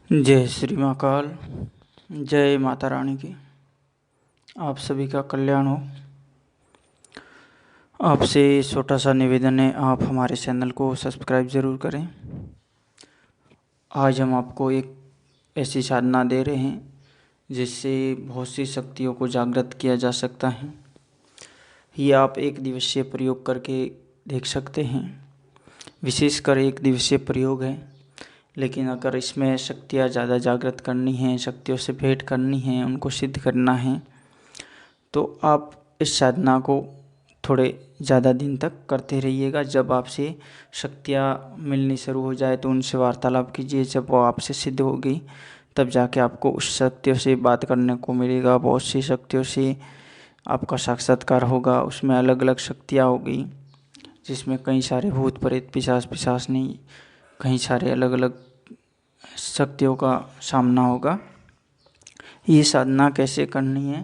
जय श्री महाकाल। जय माता रानी की। आप सभी का कल्याण हो। आपसे छोटा सा निवेदन है, आप हमारे चैनल को सब्सक्राइब ज़रूर करें। आज हम आपको एक ऐसी साधना दे रहे हैं जिससे बहुत सी शक्तियों को जागृत किया जा सकता है। ये आप एक दिवसीय प्रयोग करके देख सकते हैं। विशेषकर एक दिवसीय प्रयोग है, लेकिन अगर इसमें शक्तियाँ ज़्यादा जागृत करनी हैं, शक्तियों से भेंट करनी है, उनको सिद्ध करना है, तो आप इस साधना को थोड़े ज़्यादा दिन तक करते रहिएगा। जब आपसे शक्तियाँ मिलनी शुरू हो जाए तो उनसे वार्तालाप कीजिए। जब वो आपसे सिद्ध होगी तब जाके आपको उस शक्तियों से बात करने को मिलेगा। बहुत सी शक्तियों से आपका साक्षात्कार होगा। उसमें अलग अलग शक्तियाँ होगी, जिसमें कई सारे भूत प्रेत पिशाच नहीं, कई सारे अलग अलग शक्तियों का सामना होगा। ये साधना कैसे करनी है,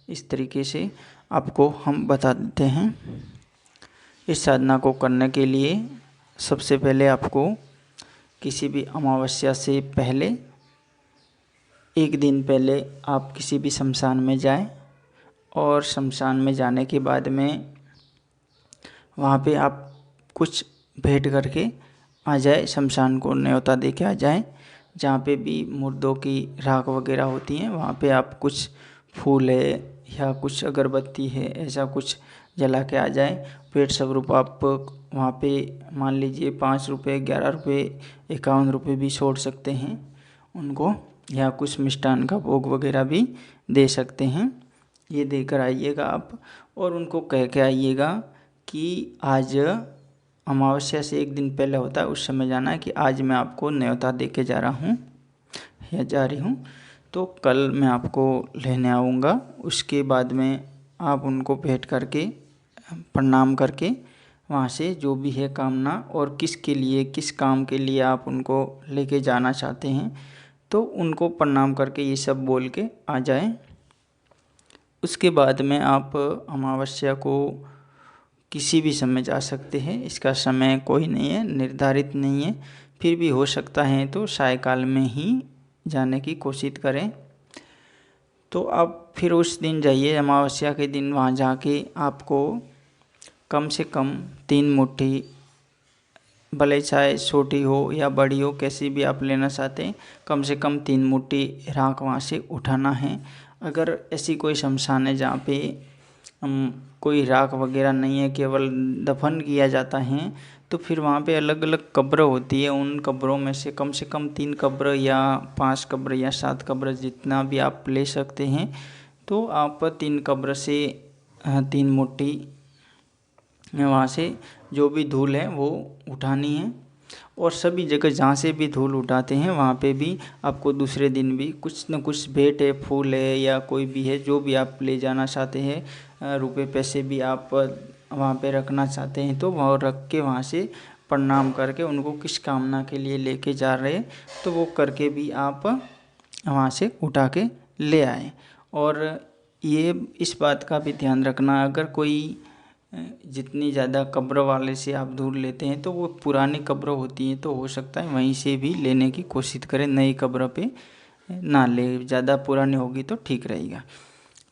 इस तरीके से आपको हम बता देते हैं। इस साधना को करने के लिए सबसे पहले आपको किसी भी अमावस्या से पहले एक दिन पहले आप किसी भी शमशान में जाएं, और शमशान में जाने के बाद में वहाँ पे आप कुछ भेंट करके आ जाए। शमशान को न्योता दे के आ जाए। जहाँ पे भी मुर्दों की राख वगैरह होती हैं वहाँ पे आप कुछ फूल है या कुछ अगरबत्ती है, ऐसा कुछ जला के आ जाए। पेट स्वरूप आप वहाँ पे मान लीजिए 5 रुपये, 11 रुपये, 51 रुपये भी छोड़ सकते हैं उनको, या कुछ मिष्ठान का भोग वगैरह भी दे सकते हैं। ये देकर आइएगा आप, और उनको कह के आइएगा कि आज अमावस्या से एक दिन पहले होता है, उस समय जाना है कि आज मैं आपको न्योता दे के जा रहा हूँ या जा रही हूँ, तो कल मैं आपको लेने आऊँगा। उसके बाद में आप उनको भेंट करके प्रणाम करके वहाँ से जो भी है कामना और किसके लिए, किस काम के लिए आप उनको लेके जाना चाहते हैं, तो उनको प्रणाम करके ये सब बोल के आ जाए। उसके बाद में आप अमावस्या को किसी भी समय जा सकते हैं। इसका समय कोई नहीं है, निर्धारित नहीं है। फिर भी हो सकता है तो सायकाल में ही जाने की कोशिश करें। तो आप फिर उस दिन जाइए, अमावस्या के दिन। वहाँ जाके आपको कम से कम 3 मुट्ठी, भले चाहे छोटी हो या बड़ी हो, कैसी भी आप लेना चाहते हैं, कम से कम 3 मुट्ठी राख वहाँ से उठाना है। अगर ऐसी कोई शमशान है जहाँ पे कोई राख वगैरह नहीं है, केवल दफन किया जाता है, तो फिर वहाँ पे अलग अलग कब्र होती है। उन कब्रों में से कम 3 कब्र या 5 कब्र या 7 कब्र, जितना भी आप ले सकते हैं, तो आप 3 कब्र से 3 मुट्ठी वहाँ से जो भी धूल है वो उठानी है। और सभी जगह जहाँ से भी धूल उठाते हैं वहाँ पे भी आपको दूसरे दिन भी कुछ न कुछ भेंट है, फूल है या कोई भी है, जो भी आप ले जाना चाहते हैं, रुपए पैसे भी आप वहाँ पे रखना चाहते हैं, तो वह रख के वहाँ से प्रणाम करके उनको किस कामना के लिए लेके जा रहे हैं तो वो करके भी आप वहाँ से उठा के ले आए। और ये इस बात का भी ध्यान रखना, अगर कोई जितनी ज़्यादा कब्र वाले से आप दूर लेते हैं तो वो पुरानी कब्र होती हैं, तो हो सकता है वहीं से भी लेने की कोशिश करें, नई कब्र पे ना ले। ज़्यादा पुरानी होगी तो ठीक रहेगा।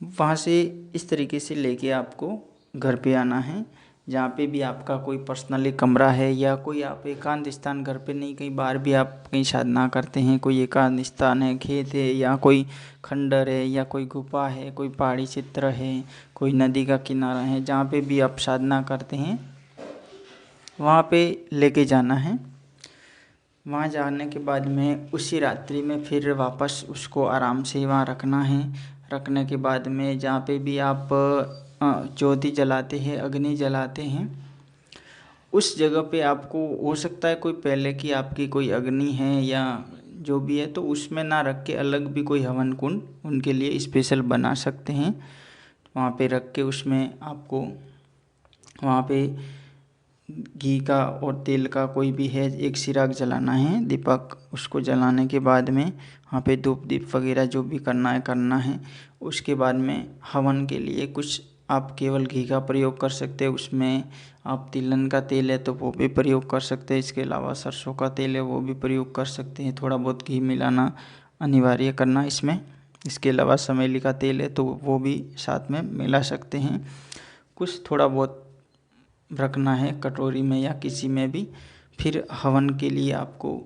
वहाँ से इस तरीके से लेके आपको घर पे आना है। जहाँ पे भी आपका कोई पर्सनली कमरा है या कोई आप एकांत स्थान, घर पे नहीं कहीं बाहर भी आप कहीं साधना करते हैं, कोई एकांत स्थान है, खेत है या कोई खंडर है या कोई गुफा है, कोई पहाड़ी चित्र है, कोई नदी का किनारा है, जहाँ पे भी आप साधना करते हैं वहाँ पे लेके जाना है। वहाँ जाने के बाद में उसी रात्रि में फिर वापस उसको आराम से वहाँ रखना है। रखने के बाद में जहाँ पे भी आप ज्योति जलाते हैं, अग्नि जलाते हैं, उस जगह पे आपको हो सकता है कोई पहले की आपकी कोई अग्नि है या जो भी है, तो उसमें ना रख के अलग भी कोई हवन कुंड उनके लिए स्पेशल बना सकते हैं। वहाँ पे रख के उसमें आपको वहाँ पे घी का और तेल का कोई भी है एक चिराग जलाना है, दीपक। उसको जलाने के बाद में वहाँ पे धूप दीप वगैरह जो भी करना है। उसके बाद में हवन के लिए कुछ आप केवल घी का प्रयोग कर सकते हैं। उसमें आप तिलहन का तेल है तो वो भी प्रयोग कर सकते हैं। इसके अलावा सरसों का तेल है वो भी प्रयोग कर सकते हैं। थोड़ा बहुत घी मिलाना अनिवार्य करना इसमें। इसके अलावा चमेली का तेल है तो वो भी साथ में मिला सकते हैं। कुछ थोड़ा बहुत रखना है कटोरी में या किसी में भी। फिर हवन के लिए आपको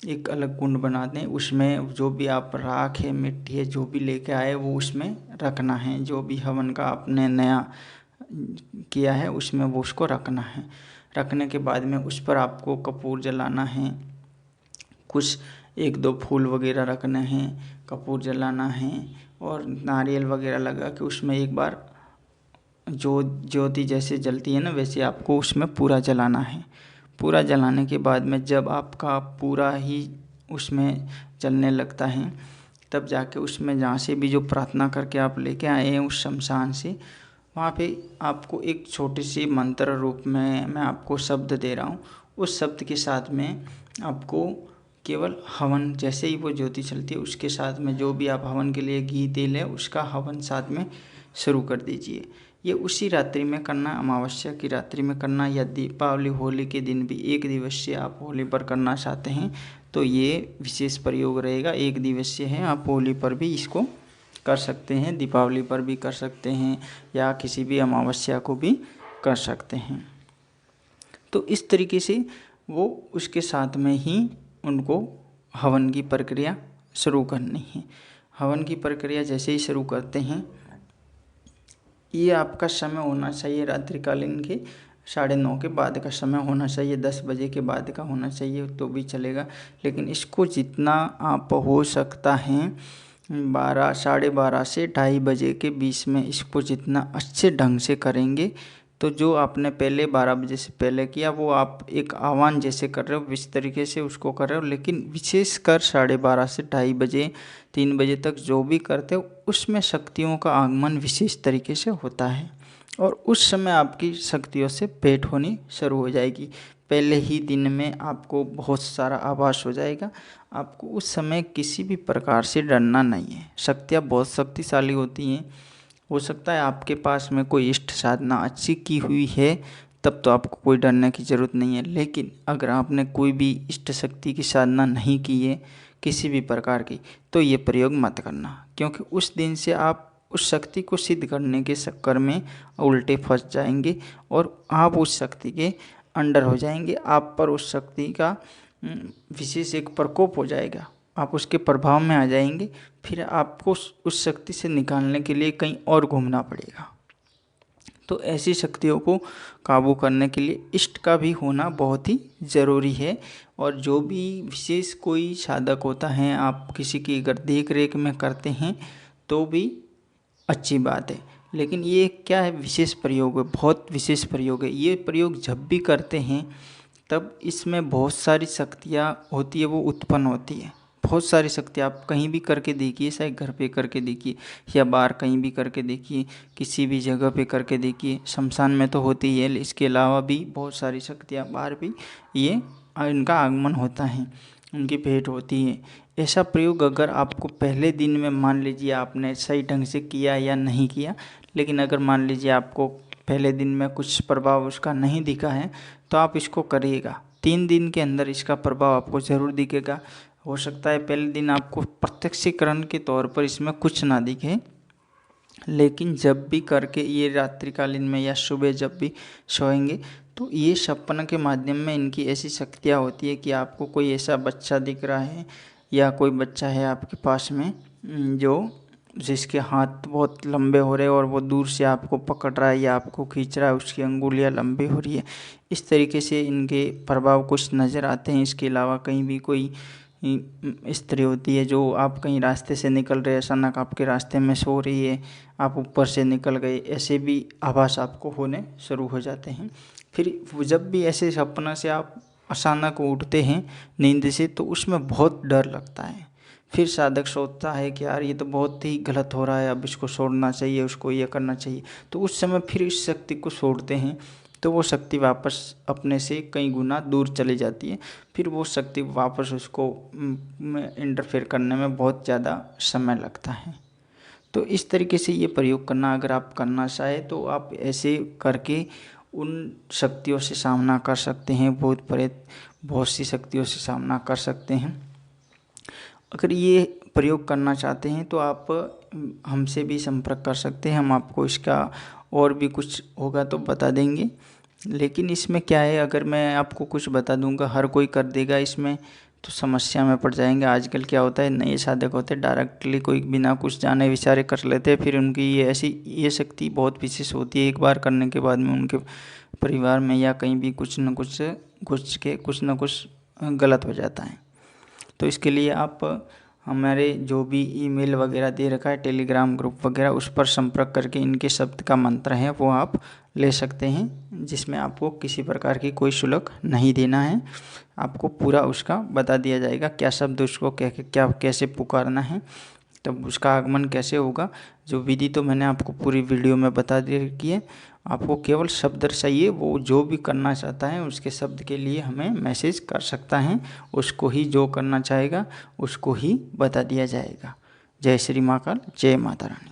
एक अलग कुंड बना दें। उसमें जो भी आप राख है, मिट्टी है, जो भी लेके आए वो उसमें रखना है। जो भी हवन का आपने नया किया है उसमें वो उसको रखना है। रखने के बाद में उस पर आपको कपूर जलाना है। कुछ 1-2 फूल वगैरह रखने हैं, कपूर जलाना है और नारियल वगैरह लगा के उसमें एक बार जो ज्योति जैसे जलती है ना वैसे आपको उसमें पूरा जलाना है। पूरा जलाने के बाद में जब आपका पूरा ही उसमें जलने लगता है तब जाके उसमें जहाँ से भी जो प्रार्थना करके आप लेके आए हैं उस शमशान से, वहाँ पे आपको एक छोटे से मंत्र रूप में मैं आपको शब्द दे रहा हूँ। उस शब्द के साथ में आपको केवल हवन जैसे ही वो ज्योति चलती है उसके साथ में जो भी आप हवन के लिए घी तेल है उसका हवन साथ में शुरू कर दीजिए। ये उसी रात्रि में करना, अमावस्या की रात्रि में करना या दीपावली होली के दिन भी। एक दिवसीय आप होली पर करना चाहते हैं तो ये विशेष प्रयोग रहेगा। एक दिवसीय है, आप होली पर भी इसको कर सकते हैं, दीपावली पर भी कर सकते हैं या किसी भी अमावस्या को भी कर सकते हैं। तो इस तरीके से वो उसके साथ में ही उनको हवन की प्रक्रिया शुरू करनी है। हवन की प्रक्रिया जैसे ही शुरू करते हैं, ये आपका समय होना चाहिए रात्रिकालीन के 9:30 के बाद का समय होना चाहिए। 10 बजे के बाद का होना चाहिए तो भी चलेगा, लेकिन इसको जितना आप हो सकता है 12-12:30 से 2:30 बजे के बीच में इसको जितना अच्छे ढंग से करेंगे तो जो आपने पहले 12 बजे से पहले किया वो आप एक आह्वान जैसे कर रहे हो इस तरीके से उसको कर रहे हो। लेकिन विशेषकर 12:30 से 2:30 बजे 3 बजे तक जो भी करते हो उसमें शक्तियों का आगमन विशेष तरीके से होता है और उस समय आपकी शक्तियों से भेंट होनी शुरू हो जाएगी। पहले ही दिन में आपको बहुत सारा आभास हो जाएगा। आपको उस समय किसी भी प्रकार से डरना नहीं है। शक्तियाँ बहुत शक्तिशाली होती हैं। हो सकता है आपके पास में कोई इष्ट साधना अच्छी की हुई है तब तो आपको कोई डरने की ज़रूरत नहीं है। लेकिन अगर आपने कोई भी इष्ट शक्ति की साधना नहीं की है किसी भी प्रकार की तो ये प्रयोग मत करना, क्योंकि उस दिन से आप उस शक्ति को सिद्ध करने के चक्कर में उल्टे फंस जाएंगे और आप उस शक्ति के अंडर हो जाएंगे। आप पर उस शक्ति का विशेष एक प्रकोप हो जाएगा, आप उसके प्रभाव में आ जाएंगे। फिर आपको उस शक्ति से निकालने के लिए कहीं और घूमना पड़ेगा। तो ऐसी शक्तियों को काबू करने के लिए इष्ट का भी होना बहुत ही ज़रूरी है। और जो भी विशेष कोई साधक होता है, आप किसी की अगर देख रेख में करते हैं तो भी अच्छी बात है। लेकिन ये क्या है, विशेष प्रयोग है, बहुत विशेष प्रयोग है। ये प्रयोग जब भी करते हैं तब इसमें बहुत सारी शक्तियाँ होती है वो उत्पन्न होती है। बहुत सारी शक्तियाँ आप कहीं भी करके देखिए, चाहे घर पे करके देखिए या बाहर कहीं भी करके देखिए, किसी भी जगह पे करके देखिए। शमशान में तो होती ही है, इसके अलावा भी बहुत सारी शक्तियाँ बाहर भी ये इनका आगमन होता है, उनकी भेंट होती है। ऐसा प्रयोग अगर आपको पहले दिन में मान लीजिए आपने सही ढंग से किया या नहीं किया, लेकिन अगर मान लीजिए आपको पहले दिन में कुछ प्रभाव उसका नहीं दिखा है तो आप इसको करिएगा। 3 दिन के अंदर इसका प्रभाव आपको ज़रूर दिखेगा। हो सकता है पहले दिन आपको प्रत्यक्षीकरण के तौर पर इसमें कुछ ना दिखे, लेकिन जब भी करके ये रात्रिकालीन में या सुबह जब भी सोएंगे तो ये सपना के माध्यम में इनकी ऐसी शक्तियाँ होती है कि आपको कोई ऐसा बच्चा दिख रहा है या कोई बच्चा है आपके पास में जो जिसके हाथ बहुत लंबे हो रहे हैं और वो दूर से आपको पकड़ रहा है या आपको खींच रहा है, उसकी अंगुलियां लंबी हो रही है। इस तरीके से इनके प्रभाव कुछ नज़र आते हैं। इसके अलावा कहीं भी कोई स्त्री होती है जो आप कहीं रास्ते से निकल रहे, अचानक आपके रास्ते में सो रही है, आप ऊपर से निकल गए, ऐसे भी आभास आपको होने शुरू हो जाते हैं। फिर जब भी ऐसे सपना से आप अचानक उठते हैं नींद से तो उसमें बहुत डर लगता है। फिर साधक सोचता है कि यार ये तो बहुत ही गलत हो रहा है, अब इसको छोड़ना चाहिए, उसको ये करना चाहिए। तो उस समय फिर इस शक्ति को छोड़ते हैं तो वो शक्ति वापस अपने से कई गुना दूर चली जाती है। फिर वो शक्ति वापस उसको इंटरफेयर करने में बहुत ज़्यादा समय लगता है। तो इस तरीके से ये प्रयोग करना, अगर आप करना चाहे तो आप ऐसे करके उन शक्तियों से सामना कर सकते हैं, भूत प्रेत बहुत सी शक्तियों से सामना कर सकते हैं। अगर ये प्रयोग करना चाहते हैं तो आप हमसे भी संपर्क कर सकते हैं, हम आपको इसका और भी कुछ होगा तो बता देंगे। लेकिन इसमें क्या है, अगर मैं आपको कुछ बता दूंगा हर कोई कर देगा इसमें तो समस्या में पड़ जाएंगे। आजकल क्या होता है, नए साधक होते हैं डायरेक्टली कोई बिना कुछ जाने विचारे कर लेते हैं, फिर उनकी ये शक्ति बहुत विशेष होती है। एक बार करने के बाद में उनके परिवार में या कहीं भी कुछ न कुछ गलत हो जाता है। तो इसके लिए आप हमारे जो भी ईमेल वगैरह दे रखा है, टेलीग्राम ग्रुप वगैरह, उस पर संपर्क करके इनके शब्द का मंत्र है वो आप ले सकते हैं, जिसमें आपको किसी प्रकार की कोई शुल्क नहीं देना है। आपको पूरा उसका बता दिया जाएगा, क्या शब्द उसको क्या कैसे पुकारना है, तब उसका आगमन कैसे होगा। जो विधि तो मैंने आपको पूरी वीडियो में बता दी रखी है। आपको केवल शब्द चाहिए, वो जो भी करना चाहता है उसके शब्द के लिए हमें मैसेज कर सकता है, उसको ही जो करना चाहेगा उसको ही बता दिया जाएगा। जय श्री महाकाल, जय माता रानी।